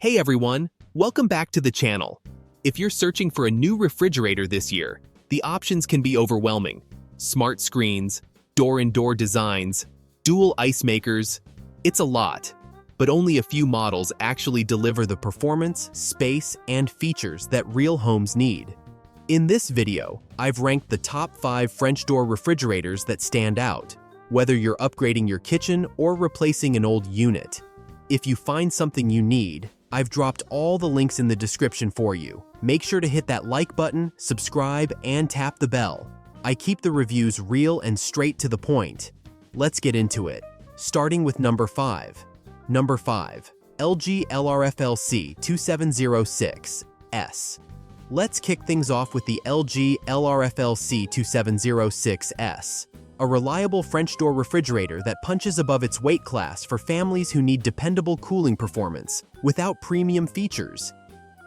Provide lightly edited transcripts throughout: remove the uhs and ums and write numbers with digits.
Hey everyone, welcome back to the channel. If you're searching for a new refrigerator this year, the options can be overwhelming. Smart screens, door-in-door designs, dual ice makers, it's a lot. But only a few models actually deliver the performance, space, and features that real homes need. In this video, I've ranked the top 5 French door refrigerators that stand out, whether you're upgrading your kitchen or replacing an old unit. If you find something you need, I've dropped all the links in the description for you. Make sure to hit that like button, subscribe, and tap the bell. I keep the reviews real and straight to the point. Let's get into it. Starting with number 5. Number 5. LG LRFLC 2706S. Let's kick things off with the LG LRFLC 2706S. A reliable French door refrigerator that punches above its weight class for families who need dependable cooling performance without premium features.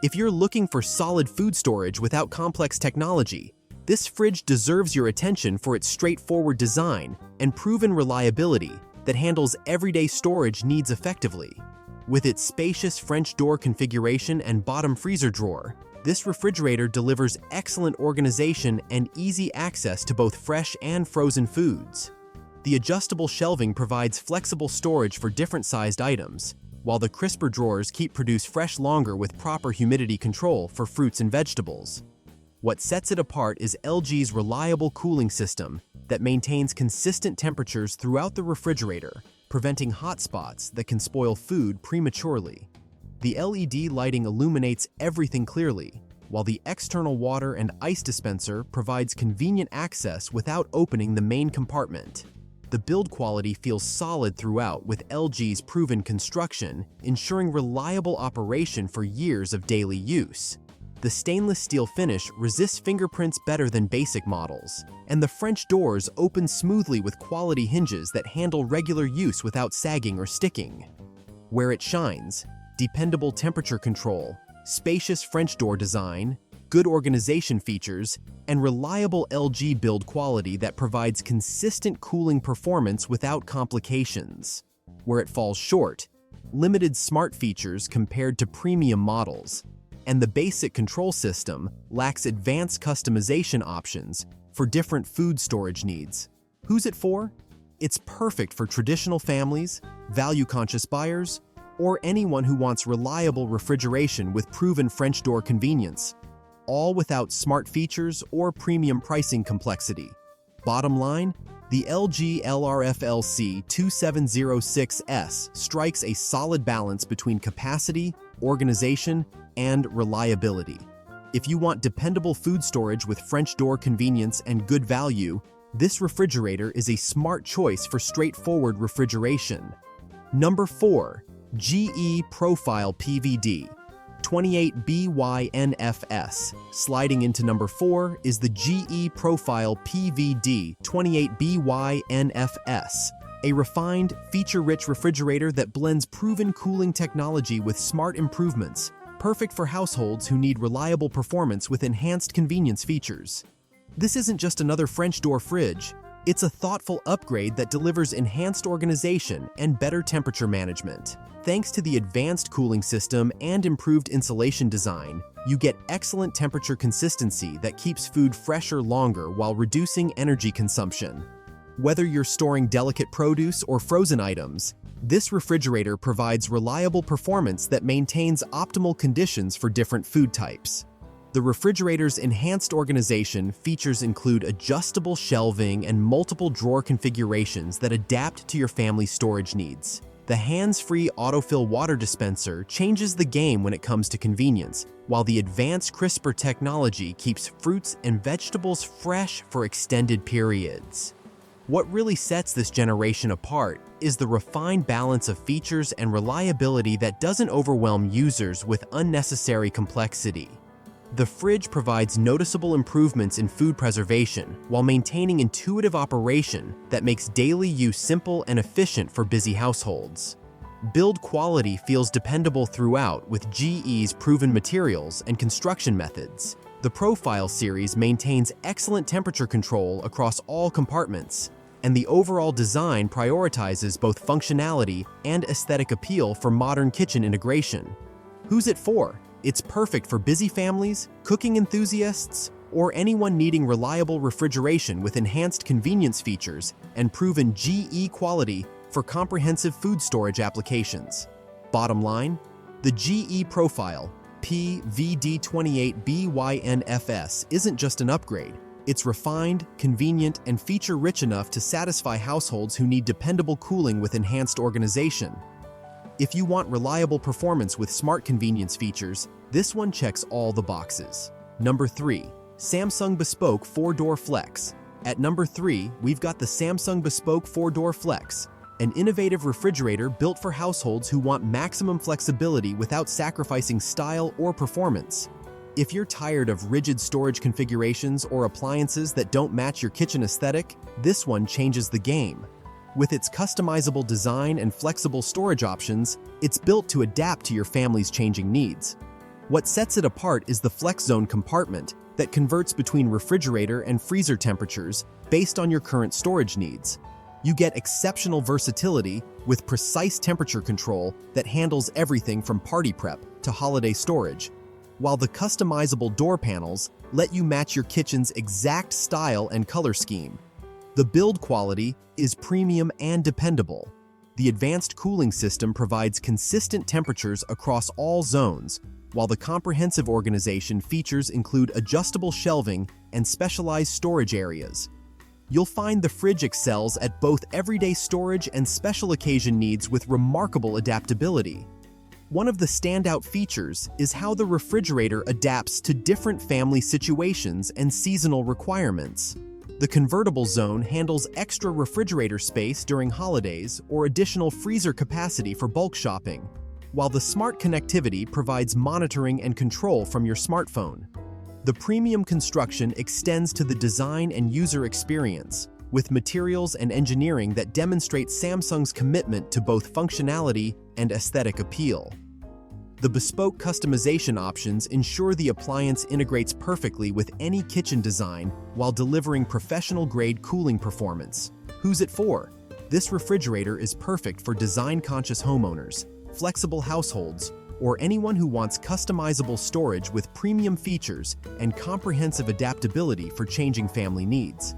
If you're looking for solid food storage without complex technology, this fridge deserves your attention for its straightforward design and proven reliability that handles everyday storage needs effectively. With its spacious French door configuration and bottom freezer drawer, this refrigerator delivers excellent organization and easy access to both fresh and frozen foods. The adjustable shelving provides flexible storage for different-sized items, while the crisper drawers keep produce fresh longer with proper humidity control for fruits and vegetables. What sets it apart is LG's reliable cooling system that maintains consistent temperatures throughout the refrigerator, preventing hot spots that can spoil food prematurely. The LED lighting illuminates everything clearly, while the external water and ice dispenser provides convenient access without opening the main compartment. The build quality feels solid throughout with LG's proven construction, ensuring reliable operation for years of daily use. The stainless steel finish resists fingerprints better than basic models, and the French doors open smoothly with quality hinges that handle regular use without sagging or sticking. Where it shines: dependable temperature control, spacious French door design, good organization features, and reliable LG build quality that provides consistent cooling performance without complications. Where it falls short: limited smart features compared to premium models, and the basic control system lacks advanced customization options for different food storage needs. Who's it for? It's perfect for traditional families, value-conscious buyers, or anyone who wants reliable refrigeration with proven French door convenience, all without smart features or premium pricing complexity. Bottom line, the LG LRFLC 2706S strikes a solid balance between capacity, organization, and reliability. If you want dependable food storage with French door convenience and good value, this refrigerator is a smart choice for straightforward refrigeration. Number 4. GE Profile PVD28BYNFS. Sliding into number 4 is the GE Profile PVD28BYNFS, a refined, feature-rich refrigerator that blends proven cooling technology with smart improvements, perfect for households who need reliable performance with enhanced convenience features. This isn't just another French door fridge. It's a thoughtful upgrade that delivers enhanced organization and better temperature management. Thanks to the advanced cooling system and improved insulation design, you get excellent temperature consistency that keeps food fresher longer while reducing energy consumption. Whether you're storing delicate produce or frozen items, this refrigerator provides reliable performance that maintains optimal conditions for different food types. The refrigerator's enhanced organization features include adjustable shelving and multiple drawer configurations that adapt to your family's storage needs. The hands-free autofill water dispenser changes the game when it comes to convenience, while the advanced crisper technology keeps fruits and vegetables fresh for extended periods. What really sets this generation apart is the refined balance of features and reliability that doesn't overwhelm users with unnecessary complexity. The fridge provides noticeable improvements in food preservation while maintaining intuitive operation that makes daily use simple and efficient for busy households. Build quality feels dependable throughout with GE's proven materials and construction methods. The Profile series maintains excellent temperature control across all compartments, and the overall design prioritizes both functionality and aesthetic appeal for modern kitchen integration. Who's it for? It's perfect for busy families, cooking enthusiasts, or anyone needing reliable refrigeration with enhanced convenience features and proven GE quality for comprehensive food storage applications. Bottom line, the GE Profile PVD28BYNFS isn't just an upgrade. It's refined, convenient, and feature-rich enough to satisfy households who need dependable cooling with enhanced organization. If you want reliable performance with smart convenience features, this one checks all the boxes. Number 3. Samsung Bespoke 4-Door Flex. At number 3, we've got the Samsung Bespoke 4-Door Flex, an innovative refrigerator built for households who want maximum flexibility without sacrificing style or performance. If you're tired of rigid storage configurations or appliances that don't match your kitchen aesthetic, this one changes the game. With its customizable design and flexible storage options, it's built to adapt to your family's changing needs. What sets it apart is the Flex Zone compartment that converts between refrigerator and freezer temperatures based on your current storage needs. You get exceptional versatility with precise temperature control that handles everything from party prep to holiday storage, while the customizable door panels let you match your kitchen's exact style and color scheme. The build quality is premium and dependable. The advanced cooling system provides consistent temperatures across all zones, while the comprehensive organization features include adjustable shelving and specialized storage areas. You'll find the fridge excels at both everyday storage and special occasion needs with remarkable adaptability. One of the standout features is how the refrigerator adapts to different family situations and seasonal requirements. The convertible zone handles extra refrigerator space during holidays or additional freezer capacity for bulk shopping, while the smart connectivity provides monitoring and control from your smartphone. The premium construction extends to the design and user experience, with materials and engineering that demonstrate Samsung's commitment to both functionality and aesthetic appeal. The bespoke customization options ensure the appliance integrates perfectly with any kitchen design while delivering professional-grade cooling performance. Who's it for? This refrigerator is perfect for design-conscious homeowners, flexible households, or anyone who wants customizable storage with premium features and comprehensive adaptability for changing family needs.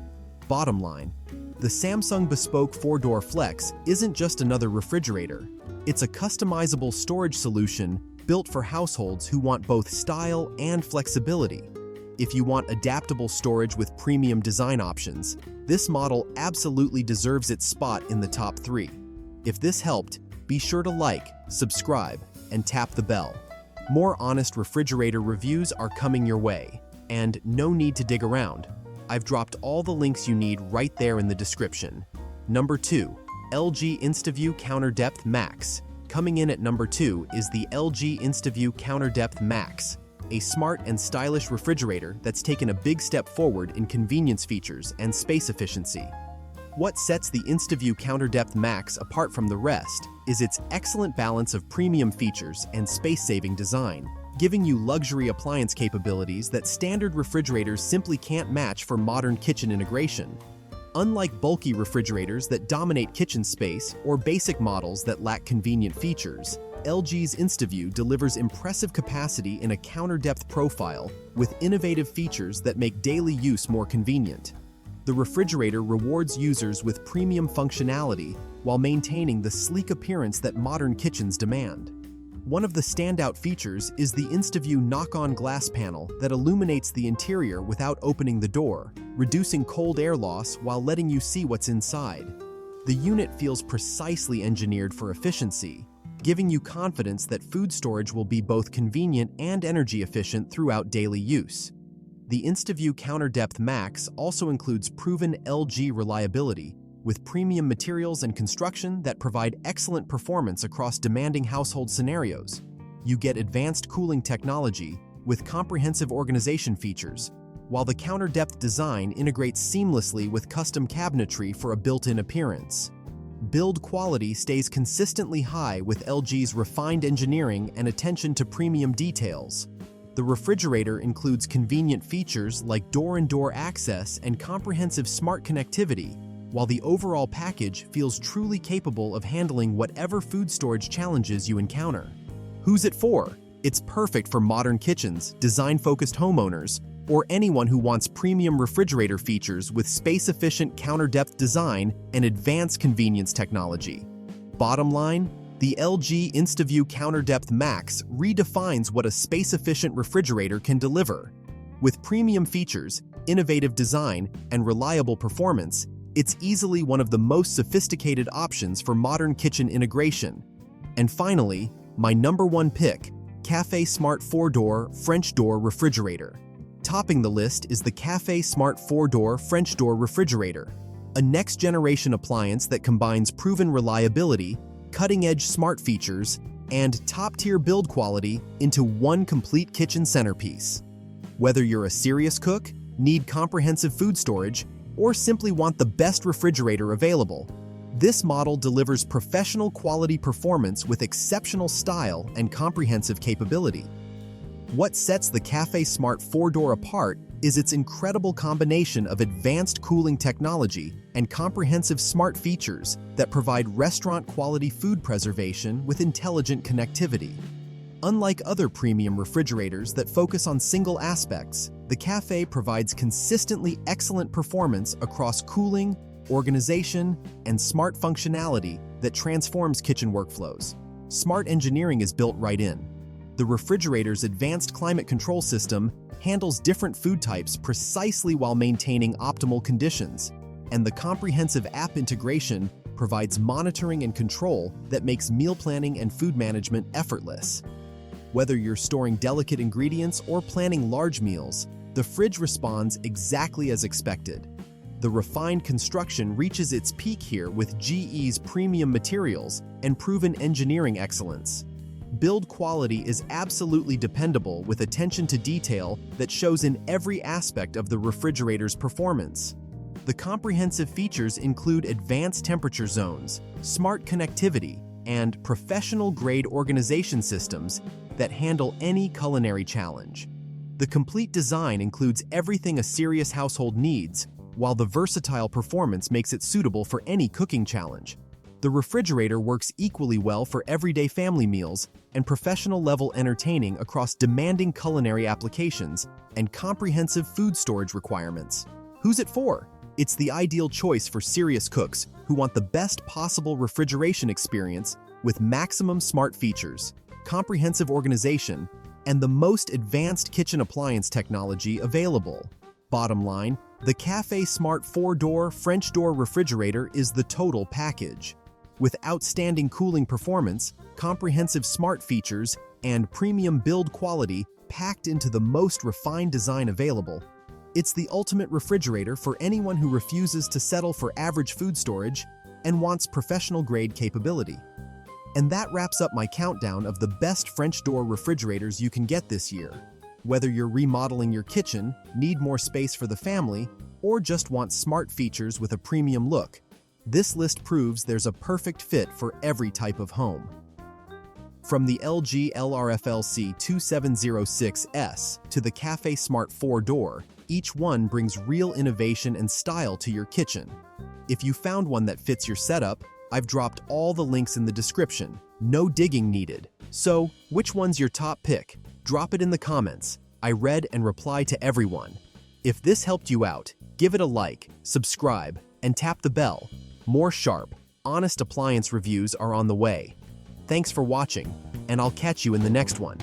Bottom line, the Samsung Bespoke 4-Door Flex isn't just another refrigerator. It's a customizable storage solution built for households who want both style and flexibility. If you want adaptable storage with premium design options, this model absolutely deserves its spot in the top 3. If this helped, be sure to like, subscribe, and tap the bell. More honest refrigerator reviews are coming your way, and no need to dig around. I've dropped all the links you need right there in the description. Number 2. LG InstaView Counter Depth Max. Coming in at number 2 is the LG InstaView Counter Depth Max, a smart and stylish refrigerator that's taken a big step forward in convenience features and space efficiency. What sets the InstaView Counter Depth Max apart from the rest is its excellent balance of premium features and space-saving design, giving you luxury appliance capabilities that standard refrigerators simply can't match for modern kitchen integration. Unlike bulky refrigerators that dominate kitchen space or basic models that lack convenient features, LG's InstaView delivers impressive capacity in a counter-depth profile with innovative features that make daily use more convenient. The refrigerator rewards users with premium functionality while maintaining the sleek appearance that modern kitchens demand. One of the standout features is the InstaView knock-on glass panel that illuminates the interior without opening the door, reducing cold air loss while letting you see what's inside. The unit feels precisely engineered for efficiency, giving you confidence that food storage will be both convenient and energy efficient throughout daily use. The InstaView Counter Depth Max also includes proven LG reliability, with premium materials and construction that provide excellent performance across demanding household scenarios. You get advanced cooling technology with comprehensive organization features, while the counter-depth design integrates seamlessly with custom cabinetry for a built-in appearance. Build quality stays consistently high with LG's refined engineering and attention to premium details. The refrigerator includes convenient features like door-and-door access and comprehensive smart connectivity, while the overall package feels truly capable of handling whatever food storage challenges you encounter. Who's it for? It's perfect for modern kitchens, design-focused homeowners, or anyone who wants premium refrigerator features with space-efficient counter-depth design and advanced convenience technology. Bottom line, the LG InstaView Counter-Depth Max redefines what a space-efficient refrigerator can deliver. With premium features, innovative design, and reliable performance, it's easily one of the most sophisticated options for modern kitchen integration. And finally, my #1 pick, Café Smart 4-Door French Door Refrigerator. Topping the list is the Café Smart 4-Door French Door Refrigerator, a next-generation appliance that combines proven reliability, cutting-edge smart features, and top-tier build quality into one complete kitchen centerpiece. Whether you're a serious cook, need comprehensive food storage, or simply want the best refrigerator available, this model delivers professional quality performance with exceptional style and comprehensive capability. What sets the Café Smart 4-Door apart is its incredible combination of advanced cooling technology and comprehensive smart features that provide restaurant-quality food preservation with intelligent connectivity. Unlike other premium refrigerators that focus on single aspects, the Café provides consistently excellent performance across cooling, organization, and smart functionality that transforms kitchen workflows. Smart engineering is built right in. The refrigerator's advanced climate control system handles different food types precisely while maintaining optimal conditions, and the comprehensive app integration provides monitoring and control that makes meal planning and food management effortless. Whether you're storing delicate ingredients or planning large meals, the fridge responds exactly as expected. The refined construction reaches its peak here with GE's premium materials and proven engineering excellence. Build quality is absolutely dependable with attention to detail that shows in every aspect of the refrigerator's performance. The comprehensive features include advanced temperature zones, smart connectivity, and professional-grade organization systems that handle any culinary challenge. The complete design includes everything a serious household needs, while the versatile performance makes it suitable for any cooking challenge. The refrigerator works equally well for everyday family meals and professional-level entertaining across demanding culinary applications and comprehensive food storage requirements. Who's it for? It's the ideal choice for serious cooks who want the best possible refrigeration experience with maximum smart features, comprehensive organization, and the most advanced kitchen appliance technology available. Bottom line, the Café Smart 4-Door French Door Refrigerator is the total package. With outstanding cooling performance, comprehensive smart features, and premium build quality packed into the most refined design available, it's the ultimate refrigerator for anyone who refuses to settle for average food storage and wants professional-grade capability. And that wraps up my countdown of the best French door refrigerators you can get this year. Whether you're remodeling your kitchen, need more space for the family, or just want smart features with a premium look, this list proves there's a perfect fit for every type of home. From the LG LRFLC 2706S to the Café Smart 4-Door, each one brings real innovation and style to your kitchen. If you found one that fits your setup, I've dropped all the links in the description. No digging needed. So, which one's your top pick? Drop it in the comments. I read and reply to everyone. If this helped you out, give it a like, subscribe, and tap the bell. More sharp, honest appliance reviews are on the way. Thanks for watching, and I'll catch you in the next one.